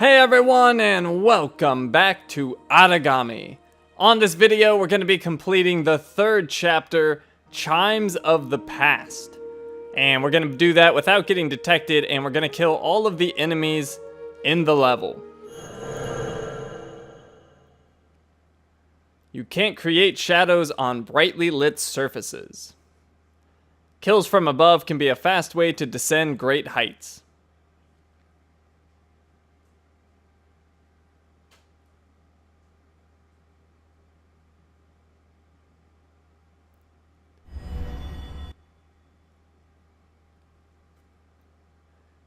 Hey everyone, and welcome back to Aragami. On this video, we're going to be completing the third chapter, Chimes of the Past. And we're going to do that without getting detected, and we're going to kill all of the enemies in the level. You can't create shadows on brightly lit surfaces. Kills from above can be a fast way to descend great heights.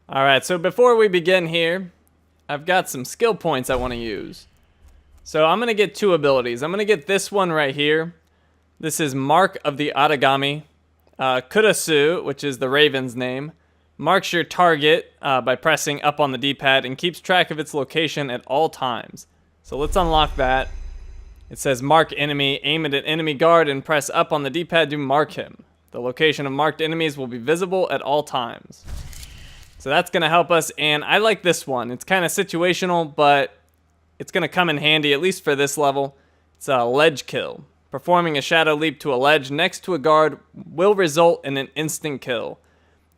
Alright, so before we begin here, I've got some skill points I want to use. So I'm going to get two abilities. I'm going to get this one right here. This is Mark of the Aragami. Kurasu, which is the Raven's name, marks your target by pressing up on the D-pad and keeps track of its location at all times. So let's unlock that. It says mark enemy, aim at an enemy guard and press up on the D-pad to mark him. The location of marked enemies will be visible at all times. So that's going to help us, and I like this one. It's kind of situational, but it's going to come in handy, at least for this level. It's a ledge kill. Performing a shadow leap to a ledge next to a guard will result in an instant kill.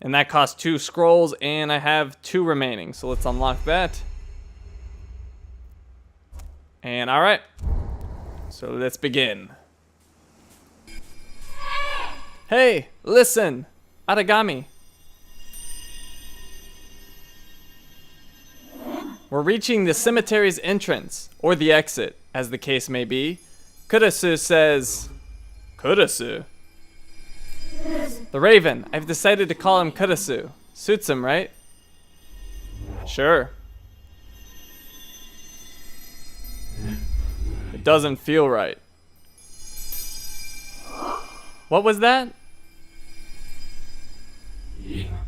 And that costs 2 scrolls, and I have 2 remaining. So let's unlock that. And alright. So let's begin. Hey, listen! Aragami. We're reaching the cemetery's entrance, or the exit, as the case may be. Kurasu says... Kurasu? The Raven. I've decided to call him Kurasu. Suits him, right? Sure. It doesn't feel right. What was that?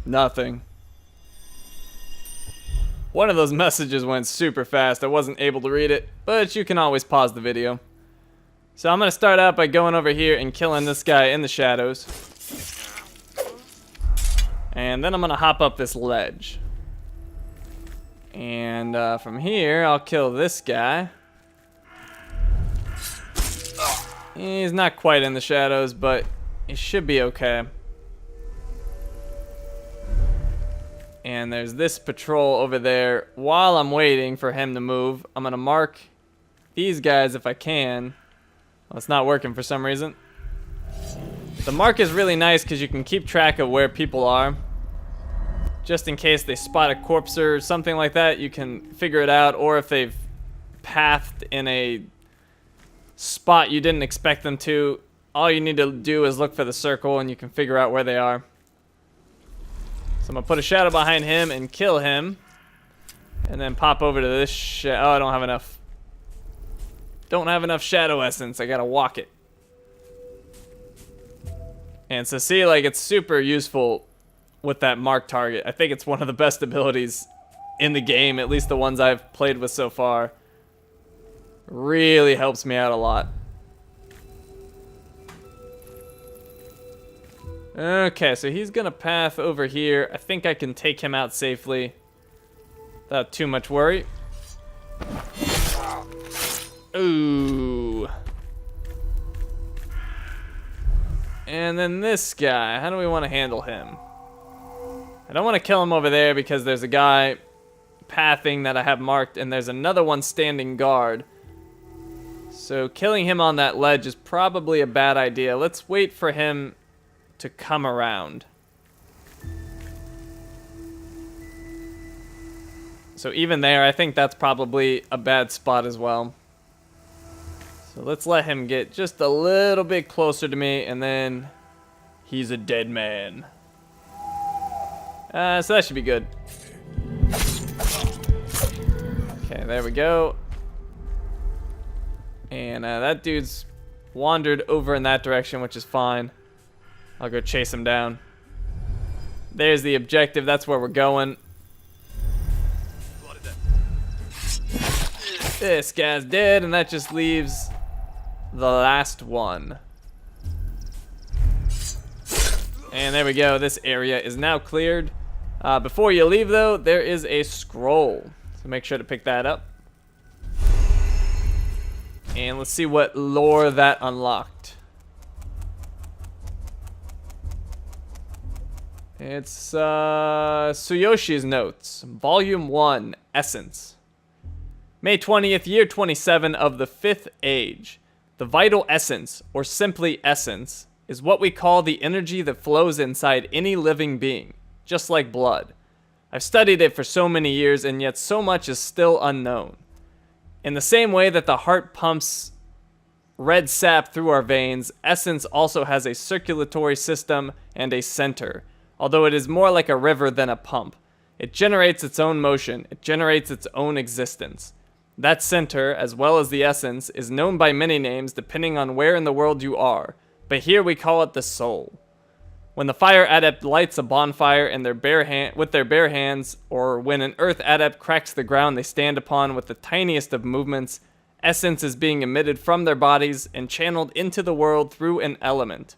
Nothing. One of those messages went super fast. I wasn't able to read it, but you can always pause the video. So I'm going to start out by going over here and killing this guy in the shadows. And then I'm going to hop up this ledge. And from here, I'll kill this guy. He's not quite in the shadows, but he should be okay. And there's this patrol over there. While I'm waiting for him to move, I'm going to mark these guys if I can. Well, it's not working for some reason. The mark is really nice because you can keep track of where people are. Just in case they spot a corpse or something like that, you can figure it out. Or if they've pathed in a spot you didn't expect them to, all you need to do is look for the circle and you can figure out where they are. So I'm going to put a shadow behind him and kill him. And then pop over to this oh, I don't have enough. Don't have enough shadow essence. I got to walk it. And so see, like, it's super useful with that mark target. I think it's one of the best abilities in the game, at least the ones I've played with so far. Really helps me out a lot. Okay, so he's gonna path over here. I think I can take him out safely without too much worry. Ooh. And then this guy, how do we want to handle him? I don't want to kill him over there because there's a guy pathing that I have marked and there's another one standing guard. So killing him on that ledge is probably a bad idea. Let's wait for him to come around. So even there, I think that's probably a bad spot as well. So let's let him get just a little bit closer to me, and then he's a dead man. So that should be good. Okay, there we go. And that dude's wandered over in that direction, which is fine. I'll go chase him down. There's the objective. That's where we're going. This guy's dead, and that just leaves the last one. And there we go. This area is now cleared. Before you leave, though, there is a scroll. So make sure to pick that up. And let's see what lore that unlocked. It's Tsuyoshi's Notes, Volume 1, Essence. May 20th, year 27 of the 5th Age. The vital essence, or simply essence, is what we call the energy that flows inside any living being, just like blood. I've studied it for so many years, and yet so much is still unknown. In the same way that the heart pumps red sap through our veins, essence also has a circulatory system and a center, although it is more like a river than a pump. It generates its own motion, it generates its own existence. That center, as well as the essence, is known by many names depending on where in the world you are, but here we call it the soul. When the fire adept lights a bonfire with their bare hands, or when an earth adept cracks the ground they stand upon with the tiniest of movements, essence is being emitted from their bodies and channeled into the world through an element.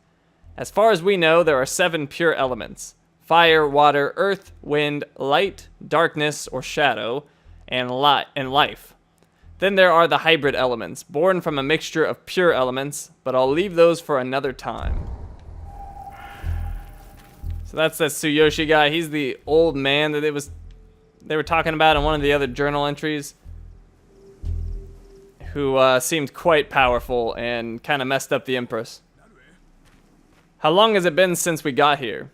As far as we know, there are 7 pure elements: fire, water, earth, wind, light, darkness or shadow, and life. Then there are the hybrid elements, born from a mixture of pure elements, but I'll leave those for another time. So that's that Tsuyoshi guy. He's the old man that they were talking about in one of the other journal entries, who seemed quite powerful and kind of messed up the Empress. How long has it been since we got here?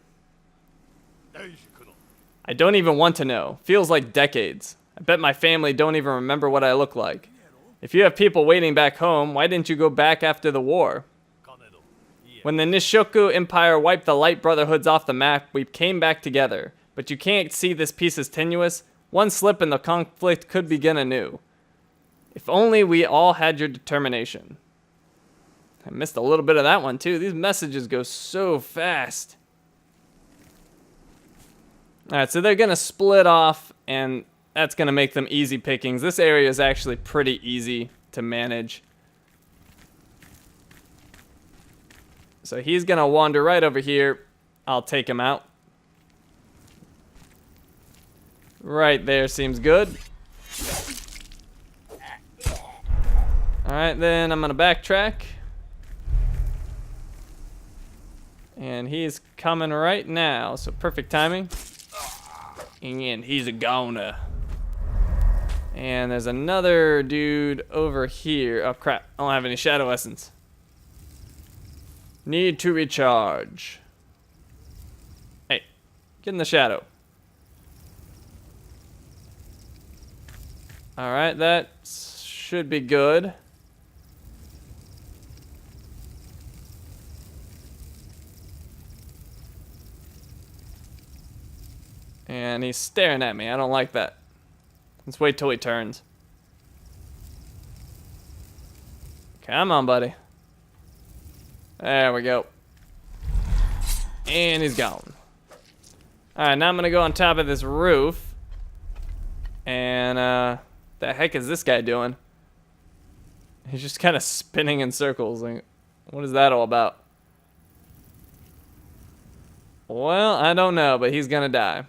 I don't even want to know. Feels like decades. I bet my family don't even remember what I look like. If you have people waiting back home, why didn't you go back after the war? When the Nishoku Empire wiped the Light Brotherhoods off the map, we came back together. But you can't see this piece is tenuous. One slip and the conflict could begin anew. If only we all had your determination. I missed a little bit of that one too. These messages go so fast. Alright, so they're going to split off, and that's going to make them easy pickings. This area is actually pretty easy to manage. So he's going to wander right over here. I'll take him out. Right there seems good. Alright, then I'm going to backtrack. And he's coming right now, so perfect timing. And he's a goner. And there's another dude over here. Oh crap, I don't have any shadow essence. Need to recharge. Hey, get in the shadow. Alright, that should be good. And he's staring at me. I don't like that. Let's wait till he turns. Come on, buddy. There we go. And he's gone. Alright, now I'm going to go on top of this roof. And, the heck is this guy doing? He's just kind of spinning in circles. Like, what is that all about? Well, I don't know, but he's going to die.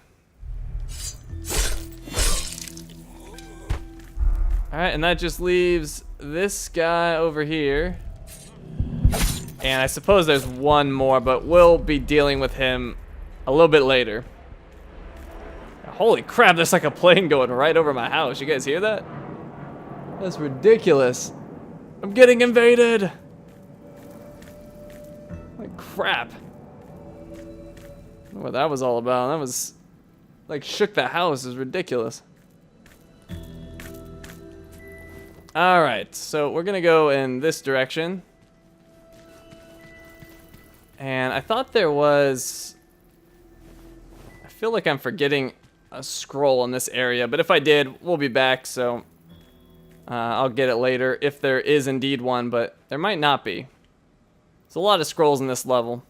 Alright, and that just leaves this guy over here. And I suppose there's one more, but we'll be dealing with him a little bit later. Holy crap, there's like a plane going right over my house. You guys hear that? That's ridiculous. I'm getting invaded. Like crap. I don't know what that was all about. That was like shook the house. It was ridiculous. Alright, so we're gonna go in this direction. And I thought there was... I feel like I'm forgetting a scroll in this area, but if I did, we'll be back, so... I'll get it later, if there is indeed one, but there might not be. There's a lot of scrolls in this level.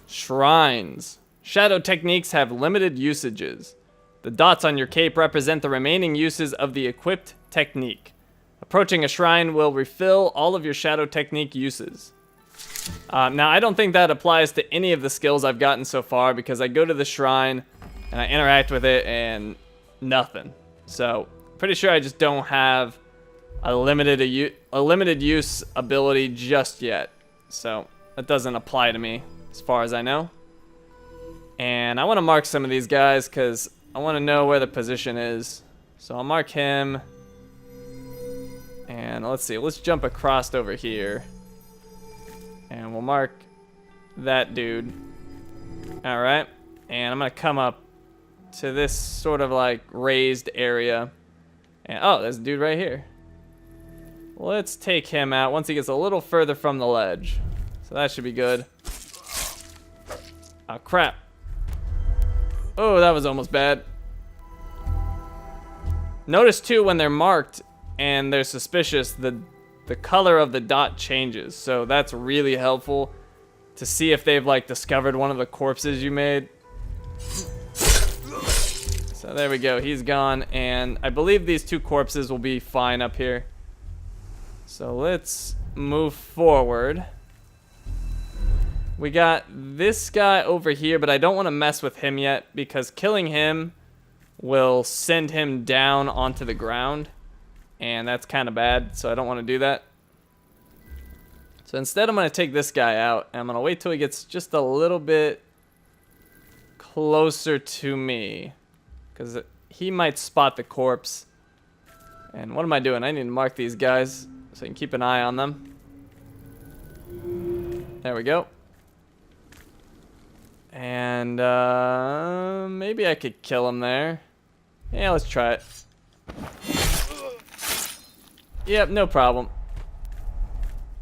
Shrines. Shadow techniques have limited usages. The dots on your cape represent the remaining uses of the equipped technique. Approaching a shrine will refill all of your shadow technique uses. Now, I don't think that applies to any of the skills I've gotten so far because I go to the shrine, and I interact with it and nothing. So pretty sure I just don't have a limited use ability just yet. So that doesn't apply to me as far as I know. And I want to mark some of these guys because I want to know where the position is. So I'll mark him. And let's see, let's jump across over here. And we'll mark that dude. Alright. And I'm going to come up to this sort of like raised area. And oh, there's a dude right here. Let's take him out once he gets a little further from the ledge. So that should be good. Oh, crap. Oh, that was almost bad. Notice too when they're marked and they're suspicious, the color of the dot changes. So that's really helpful to see if they've like discovered one of the corpses you made. So there we go, he's gone, and I believe these two corpses will be fine up here. So let's move forward. We got this guy over here, but I don't want to mess with him yet because killing him will send him down onto the ground, and that's kind of bad, so I don't want to do that. So instead I'm going to take this guy out, and I'm going to wait till he gets just a little bit closer to me because he might spot the corpse. And what am I doing? I need to mark these guys so I can keep an eye on them. There we go. And maybe I could kill him there. Yeah, let's try it. Yep, no problem.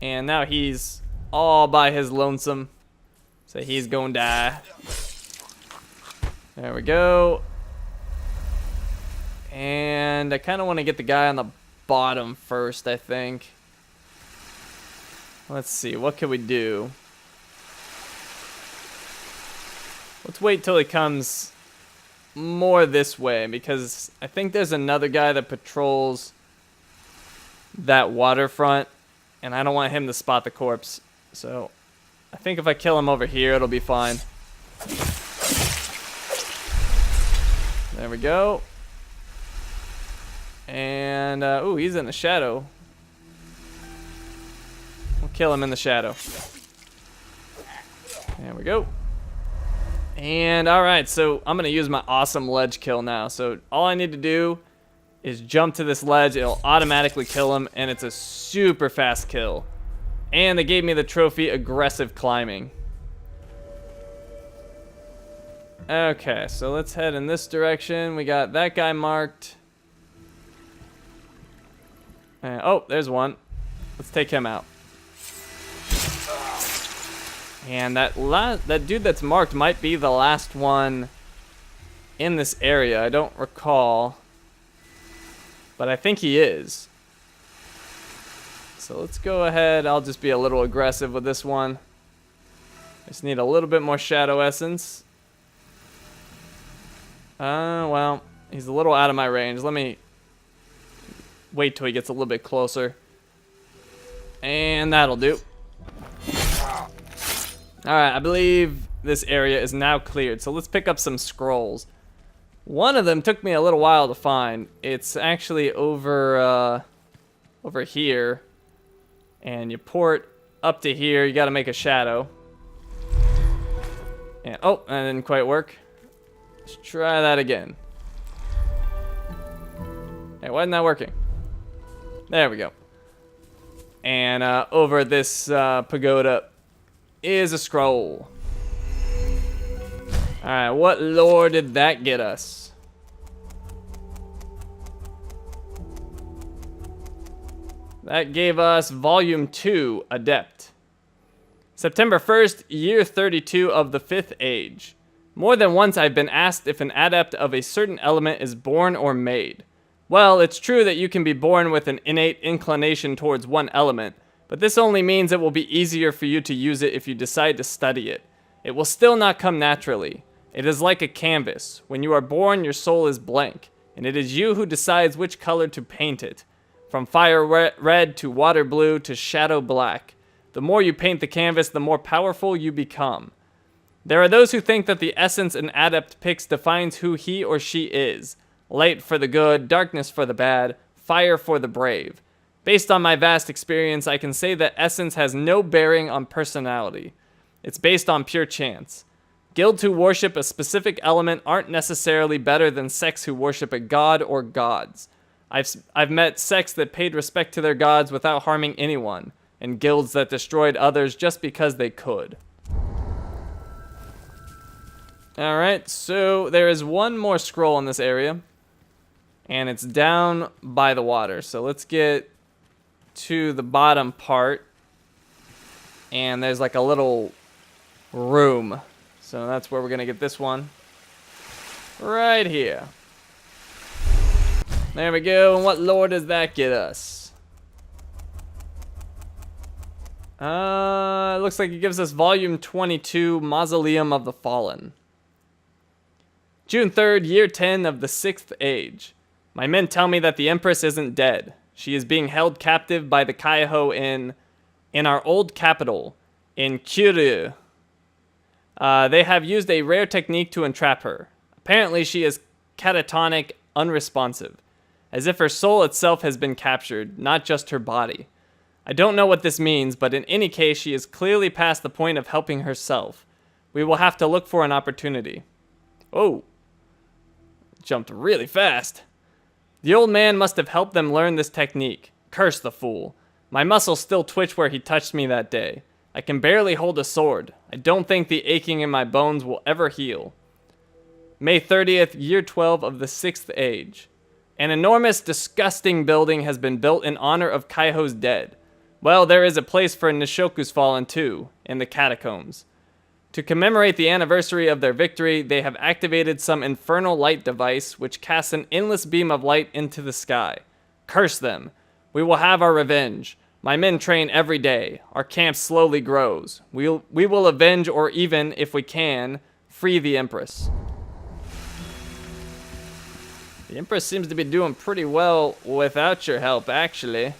And now he's all by his lonesome. So he's gonna die. There we go. And I kind of want to get the guy on the bottom first, I think. Let's see, what can we do? Let's wait till he comes more this way, because I think there's another guy that patrols that waterfront, and I don't want him to spot the corpse. So I think if I kill him over here, it'll be fine. There we go. And, ooh, he's in the shadow. We'll kill him in the shadow. There we go. And, alright, so I'm going to use my awesome ledge kill now. So all I need to do is jump to this ledge. It'll automatically kill him, and it's a super fast kill. And they gave me the trophy aggressive climbing. Okay, so let's head in this direction. We got that guy marked. Oh, there's one. Let's take him out. And that dude that's marked might be the last one in this area. I don't recall, but I think he is. So let's go ahead. I'll just be a little aggressive with this one. Just need a little bit more shadow essence. Well, he's a little out of my range. Let me wait till he gets a little bit closer. And that'll do. Alright, I believe this area is now cleared. So let's pick up some scrolls. One of them took me a little while to find. It's actually over here. And you port up to here. You gotta make a shadow. And oh, that didn't quite work. Let's try that again. Hey, why isn't that working? There we go. And over this pagoda is a scroll. Alright, what lore did that get us? That gave us Volume 2, Adept. September 1st, year 32 of the 5th Age. More than once I've been asked if an adept of a certain element is born or made. Well, it's true that you can be born with an innate inclination towards one element, but this only means it will be easier for you to use it if you decide to study it. It will still not come naturally. It is like a canvas. When you are born, your soul is blank, and it is you who decides which color to paint it. From fire red to water blue to shadow black. The more you paint the canvas, the more powerful you become. There are those who think that the essence an adept picks defines who he or she is. Light for the good, darkness for the bad, fire for the brave. Based on my vast experience, I can say that essence has no bearing on personality. It's based on pure chance. Guilds who worship a specific element aren't necessarily better than sects who worship a god or gods. I've met sects that paid respect to their gods without harming anyone, and guilds that destroyed others just because they could. Alright, so there is one more scroll in this area, and it's down by the water. So let's get to the bottom part, and there's like a little room. So that's where we're going to get this one. Right here. There we go. And what lore does that get us? It looks like it gives us Volume 22, Mausoleum of the Fallen. June 3rd, Year 10 of the 6th Age. My men tell me that the Empress isn't dead. She is being held captive by the Kaiho in our old capital, in Kiryu. They have used a rare technique to entrap her. Apparently she is catatonic, unresponsive, as if her soul itself has been captured, not just her body. I don't know what this means, but in any case, she is clearly past the point of helping herself. We will have to look for an opportunity. Oh, jumped really fast. The old man must have helped them learn this technique. Curse the fool. My muscles still twitch where he touched me that day. I can barely hold a sword. I don't think the aching in my bones will ever heal. May 30th, Year 12 of the 6th Age. An enormous, disgusting building has been built in honor of Kaiho's dead. Well, there is a place for Nishoku's fallen too, in the catacombs. To commemorate the anniversary of their victory, they have activated some infernal light device which casts an endless beam of light into the sky. Curse them. We will have our revenge. My men train every day. Our camp slowly grows. We will avenge, or even, if we can, free the Empress. The Empress seems to be doing pretty well without your help, actually.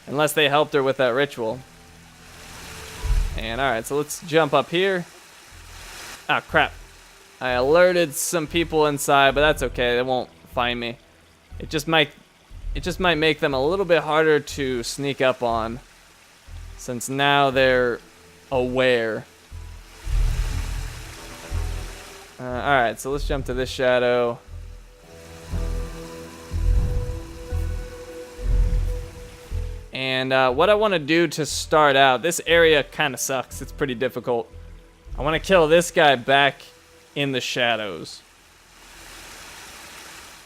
Unless they helped her with that ritual. And alright, so let's jump up here. Ah, crap. I alerted some people inside, but that's okay. They won't find me. It just might make them a little bit harder to sneak up on, since now they're aware. Alright, so let's jump to this shadow. And what I want to do to start out, this area kind of sucks. It's pretty difficult. I want to kill this guy back in the shadows.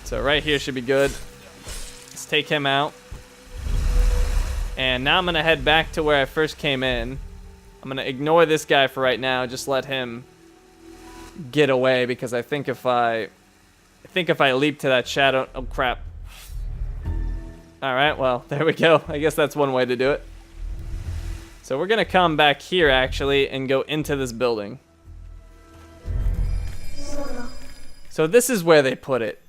So right here should be good. Let's take him out. And now I'm going to head back to where I first came in. I'm going to ignore this guy for right now. Just let him get away, because I think if I leap to that shadow... Oh, crap. Alright, well, there we go. I guess that's one way to do it. So we're going to come back here, actually, and go into this building. So this is where they put it.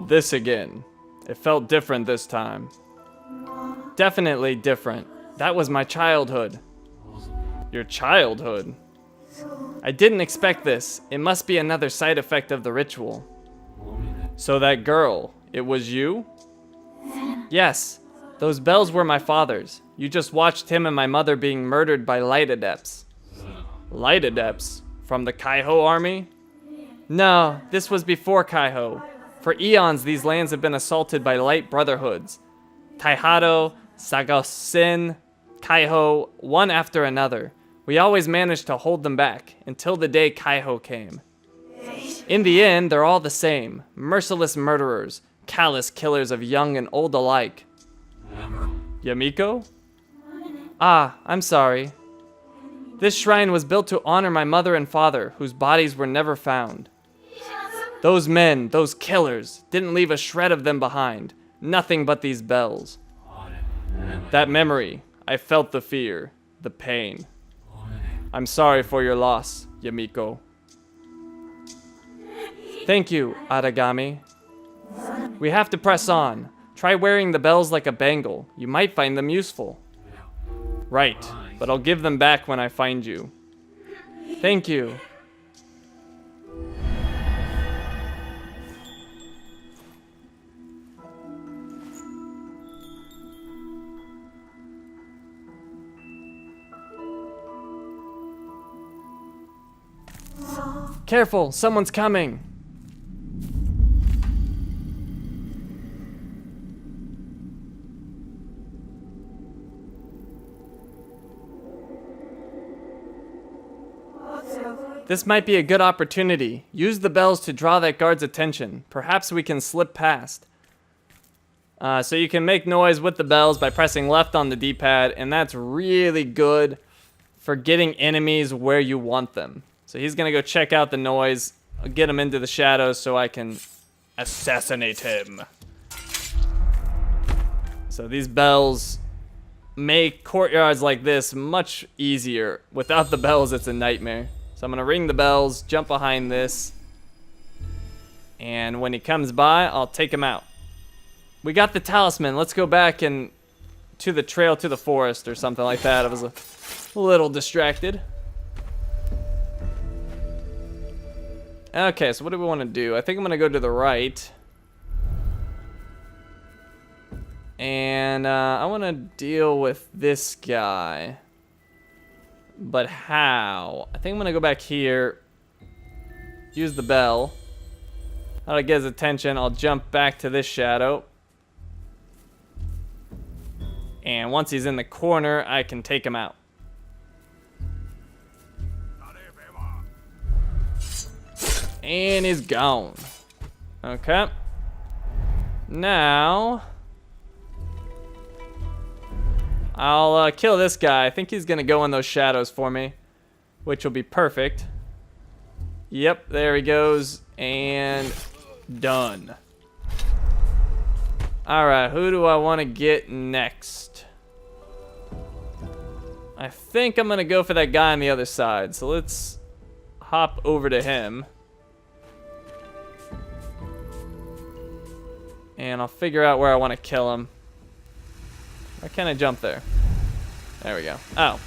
This again. It felt different this time. Definitely different. That was my childhood. Your childhood? I didn't expect this. It must be another side effect of the ritual. So that girl, it was you? Yes. Those bells were my father's. You just watched him and my mother being murdered by light adepts. Light adepts? From the Kaiho army? No, this was before Kaiho. For eons, these lands have been assaulted by light brotherhoods. Taihado, Sagasen, Kaiho, one after another. We always managed to hold them back, until the day Kaiho came. In the end, they're all the same. Merciless murderers, callous killers of young and old alike. Yamiko? Ah, I'm sorry. This shrine was built to honor my mother and father, whose bodies were never found. Those men, those killers, didn't leave a shred of them behind. Nothing but these bells. That memory, I felt the fear, the pain. I'm sorry for your loss, Yamiko. Thank you, Aragami. We have to press on. Try wearing the bells like a bangle. You might find them useful. Right, but I'll give them back when I find you. Thank you. Careful, someone's coming. This might be a good opportunity. Use the bells to draw that guard's attention. Perhaps we can slip past. So you can make noise with the bells by pressing left on the D-pad, and that's really good for getting enemies where you want them. So he's gonna go check out the noise. I'll get him into the shadows so I can assassinate him. So these bells make courtyards like this much easier. Without the bells, it's a nightmare. So I'm gonna ring the bells, jump behind this, and when he comes by, I'll take him out. We got the talisman. Let's go back and to the trail to the forest or something like that. I was a little distracted. Okay, so what do we want to do? I think I'm gonna go to the right, and I want to deal with this guy. But how? I think I'm gonna go back here, use the bell. How to get his attention? I'll jump back to this shadow. And once he's in the corner, I can take him out. And he's gone. Okay. Now I'll kill this guy. I think he's gonna go in those shadows for me, which will be perfect. Yep, there he goes, and done. Alright, who do I want to get next? I think I'm gonna go for that guy on the other side, so let's hop over to him. And I'll figure out where I want to kill him. Why can't I jump there? There we go. Oh.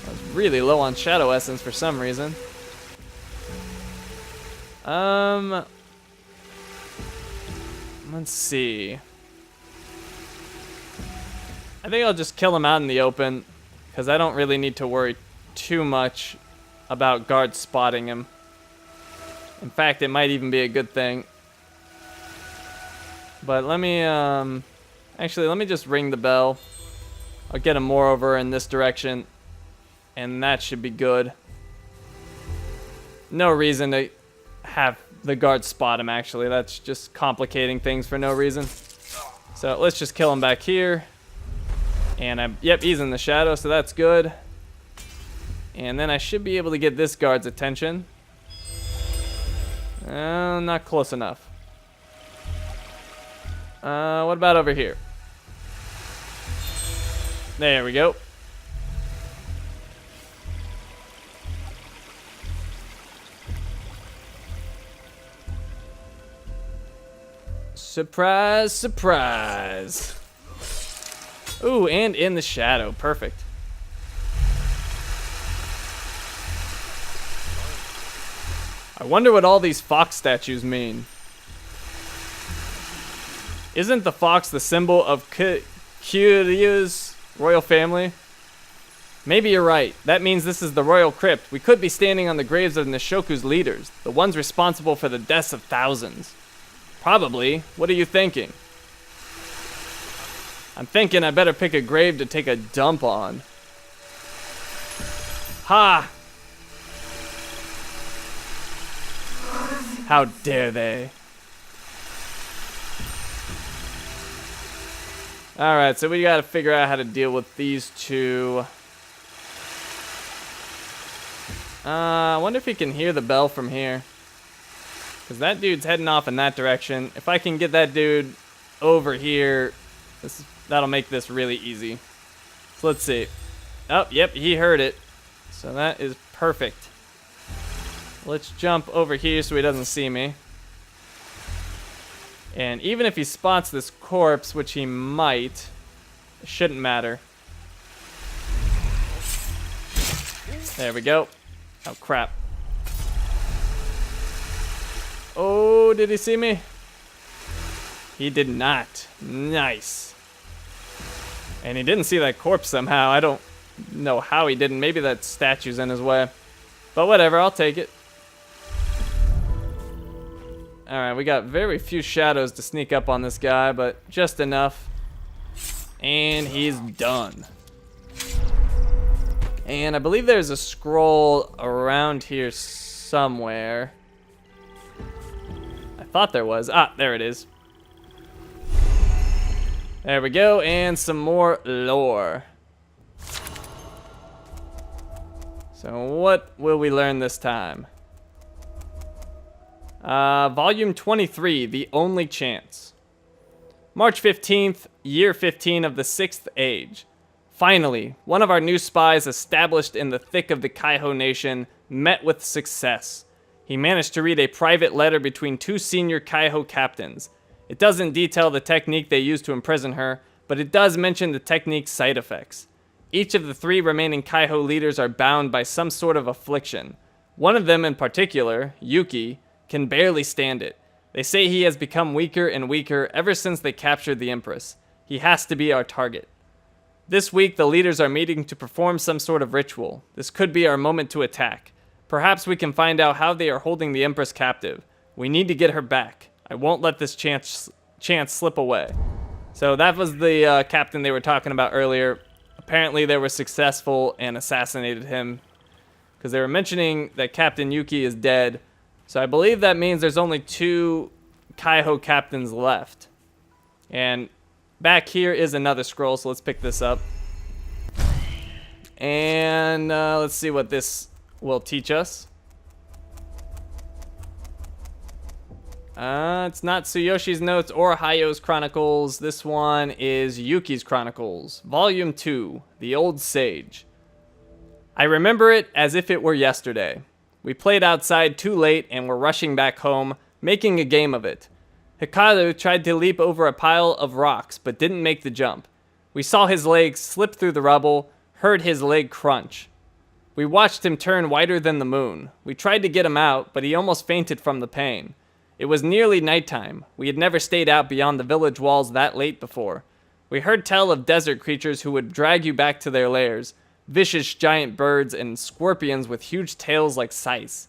I was really low on shadow essence for some reason. Let's see. I think I'll just kill him out in the open, because I don't really need to worry too much about guards spotting him. In fact, it might even be a good thing. But let me, actually, let me just ring the bell. I'll get him more over in this direction, and that should be good. No reason to have the guard spot him, actually. That's just complicating things for no reason. So let's just kill him back here. And yep, he's in the shadow, so that's good. And then I should be able to get this guard's attention. Not close enough. What about over here? There we go. Surprise, surprise. Ooh, and in the shadow. Perfect. I wonder what all these fox statues mean. Isn't the fox the symbol of Kiryu's royal family? Maybe you're right. That means this is the royal crypt. We could be standing on the graves of Nishoku's leaders, the ones responsible for the deaths of thousands. Probably. What are you thinking? I'm thinking I better pick a grave to take a dump on. Ha! How dare they? Alright, so we gotta figure out how to deal with these two. I wonder if he can hear the bell from here. Because that dude's heading off in that direction. If I can get that dude over here, that'll make this really easy. So let's see. Oh, yep, he heard it. So that is perfect. Let's jump over here so he doesn't see me. And even if he spots this corpse, which he might, it shouldn't matter. There we go. Oh, crap. Oh, did he see me? He did not. Nice. And he didn't see that corpse somehow. I don't know how he didn't. Maybe that statue's in his way. But whatever, I'll take it. Alright, we got very few shadows to sneak up on this guy, but just enough. And he's done. And I believe there's a scroll around here somewhere. I thought there was. Ah, there it is. There we go, and some more lore. So what will we learn this time? Volume 23, The Only Chance. March 15th, year 15 of the 6th Age. Finally, one of our new spies established in the thick of the Kaiho Nation met with success. He managed to read a private letter between two senior Kaiho captains. It doesn't detail the technique they used to imprison her, but it does mention the technique's side effects. Each of the three remaining Kaiho leaders are bound by some sort of affliction. One of them in particular, Yuki, can barely stand it. They say he has become weaker and weaker ever since they captured the Empress. He has to be our target. This week, the leaders are meeting to perform some sort of ritual. This could be our moment to attack. Perhaps we can find out how they are holding the Empress captive. We need to get her back. I won't let this chance slip away. So that was the captain they were talking about earlier. Apparently they were successful and assassinated him, because they were mentioning that Captain Yuki is dead. So I believe that means there's only two Kaiho captains left. And back here is another scroll, so let's pick this up. And let's see what this will teach us. It's not Tsuyoshi's notes or Hayo's chronicles. This one is Yuki's chronicles. Volume 2, The Old Sage. I remember it as if it were yesterday. We played outside too late and were rushing back home, making a game of it. Hikaru tried to leap over a pile of rocks, but didn't make the jump. We saw his legs slip through the rubble, heard his leg crunch. We watched him turn whiter than the moon. We tried to get him out, but he almost fainted from the pain. It was nearly nighttime. We had never stayed out beyond the village walls that late before. We heard tell of desert creatures who would drag you back to their lairs. Vicious giant birds and scorpions with huge tails like scythes.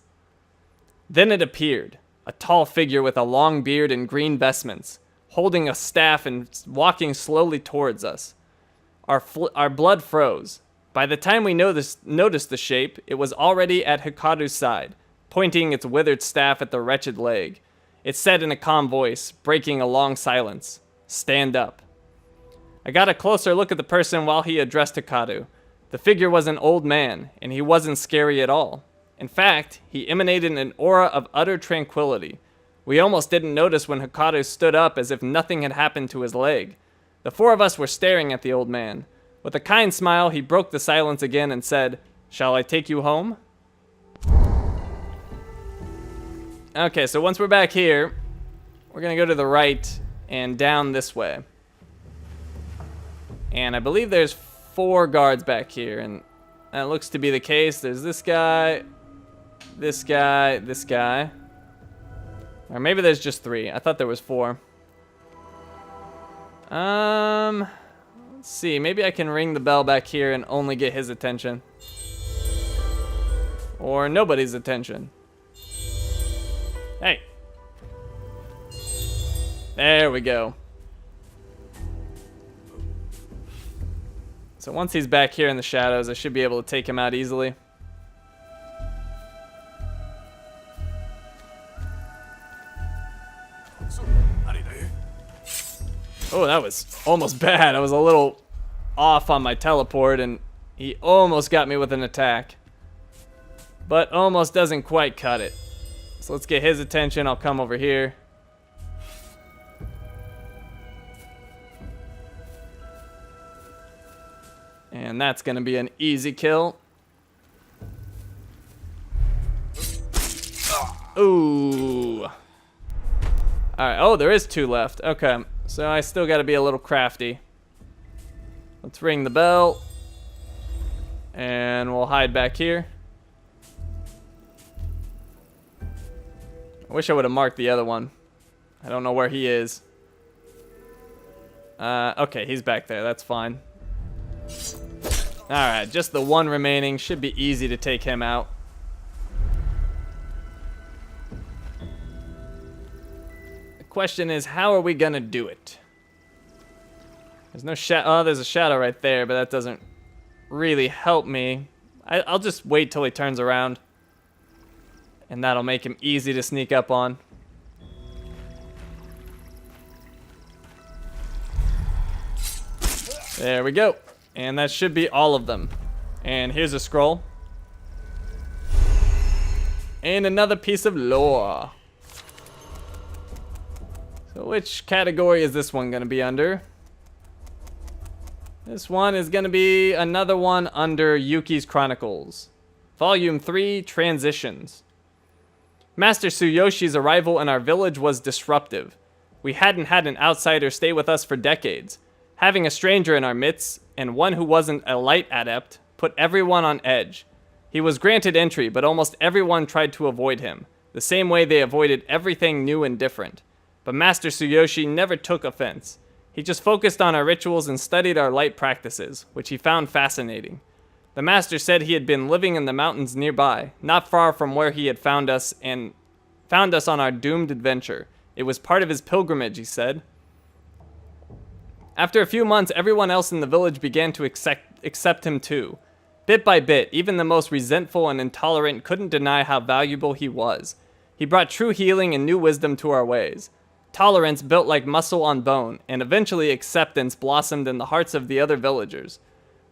Then it appeared, a tall figure with a long beard and green vestments, holding a staff and walking slowly towards us. Our blood froze. By the time we noticed the shape, it was already at Hikaru's side, pointing its withered staff at the wretched leg. It said in a calm voice, breaking a long silence, "Stand up." I got a closer look at the person while he addressed Hikaru. The figure was an old man, and he wasn't scary at all. In fact, he emanated an aura of utter tranquility. We almost didn't notice when Hikaru stood up as if nothing had happened to his leg. The four of us were staring at the old man. With a kind smile, he broke the silence again and said, "Shall I take you home?" Okay, so once we're back here, we're going to go to the right and down this way. And I believe there's 4 guards back here, and that looks to be the case. There's this guy, this guy, this guy. Or maybe there's just 3. I thought there was 4. Let's see. Maybe I can ring the bell back here and only get his attention. Or nobody's attention. Hey. There we go. So once he's back here in the shadows, I should be able to take him out easily. Oh, that was almost bad. I was a little off on my teleport, and he almost got me with an attack. But almost doesn't quite cut it. So let's get his attention. I'll come over here. And that's going to be an easy kill. Ooh. Alright, oh, there is 2 left. Okay, so I still got to be a little crafty. Let's ring the bell. And we'll hide back here. I wish I would have marked the other one. I don't know where he is. Okay, he's back there. That's fine. Alright, just the one remaining. Should be easy to take him out. The question is, how are we gonna do it? There's no shadow. Oh, there's a shadow right there, but that doesn't really help me. I'll just wait till he turns around. And that'll make him easy to sneak up on. There we go. And that should be all of them. And here's a scroll. And another piece of lore. So which category is this one going to be under? This one is going to be another one under Yuki's Chronicles. Volume 3, Transitions. Master Tsuyoshi's arrival in our village was disruptive. We hadn't had an outsider stay with us for decades. Having a stranger in our midst, and one who wasn't a light adept, put everyone on edge. He was granted entry, but almost everyone tried to avoid him, the same way they avoided everything new and different. But Master Tsuyoshi never took offense. He just focused on our rituals and studied our light practices, which he found fascinating. The master said he had been living in the mountains nearby, not far from where he had found us on our doomed adventure. It was part of his pilgrimage, he said. After a few months, everyone else in the village began to accept him too. Bit by bit, even the most resentful and intolerant couldn't deny how valuable he was. He brought true healing and new wisdom to our ways. Tolerance built like muscle on bone, and eventually acceptance blossomed in the hearts of the other villagers.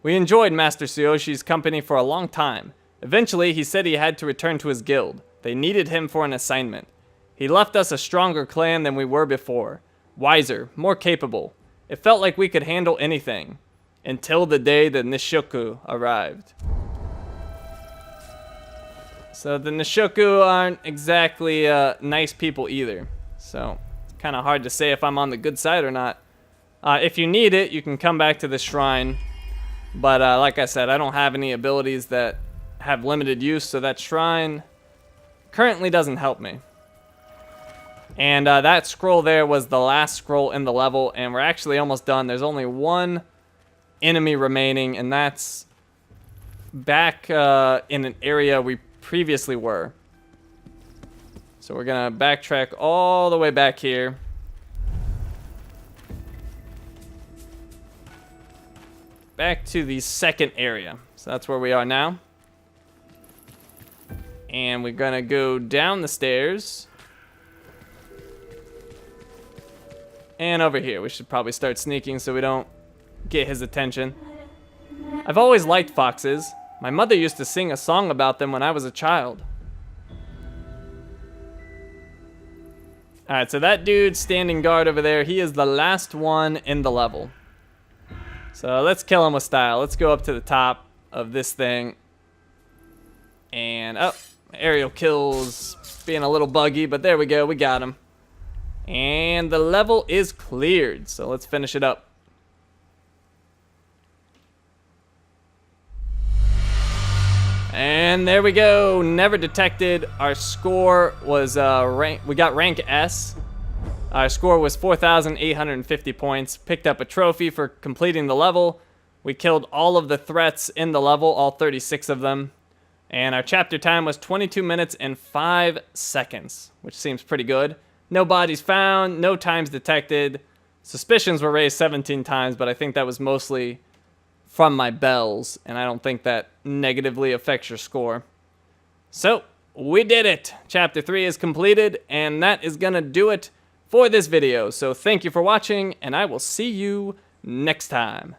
We enjoyed Master Tsuyoshi's company for a long time. Eventually, he said he had to return to his guild. They needed him for an assignment. He left us a stronger clan than we were before. Wiser, more capable. It felt like we could handle anything. Until the day the Nishoku arrived. So the Nishoku aren't exactly nice people either. So it's kind of hard to say if I'm on the good side or not. If you need it, you can come back to the shrine. But like I said, I don't have any abilities that have limited use, so that shrine currently doesn't help me. And that scroll there was the last scroll in the level, and we're actually almost done. There's only one enemy remaining, and that's back in an area we previously were. So we're gonna backtrack all the way back here. Back to the second area. So that's where we are now. And we're gonna go down the stairs. And over here. We should probably start sneaking so we don't get his attention. I've always liked foxes. My mother used to sing a song about them when I was a child. Alright, so that dude standing guard over there, he is the last one in the level. So let's kill him with style. Let's go up to the top of this thing. And, oh, aerial kills being a little buggy, but there we go, we got him. And the level is cleared, so let's finish it up. And there we go, never detected. Our score was, we got rank S. Our score was 4,850 points. Picked up a trophy for completing the level. We killed all of the threats in the level, all 36 of them. And our chapter time was 22 minutes and 5 seconds, which seems pretty good. No bodies found, no times detected. Suspicions were raised 17 times, but I think that was mostly from my bells, and I don't think that negatively affects your score. So, we did it! Chapter 3 is completed, and that is gonna do it for this video. So thank you for watching, and I will see you next time.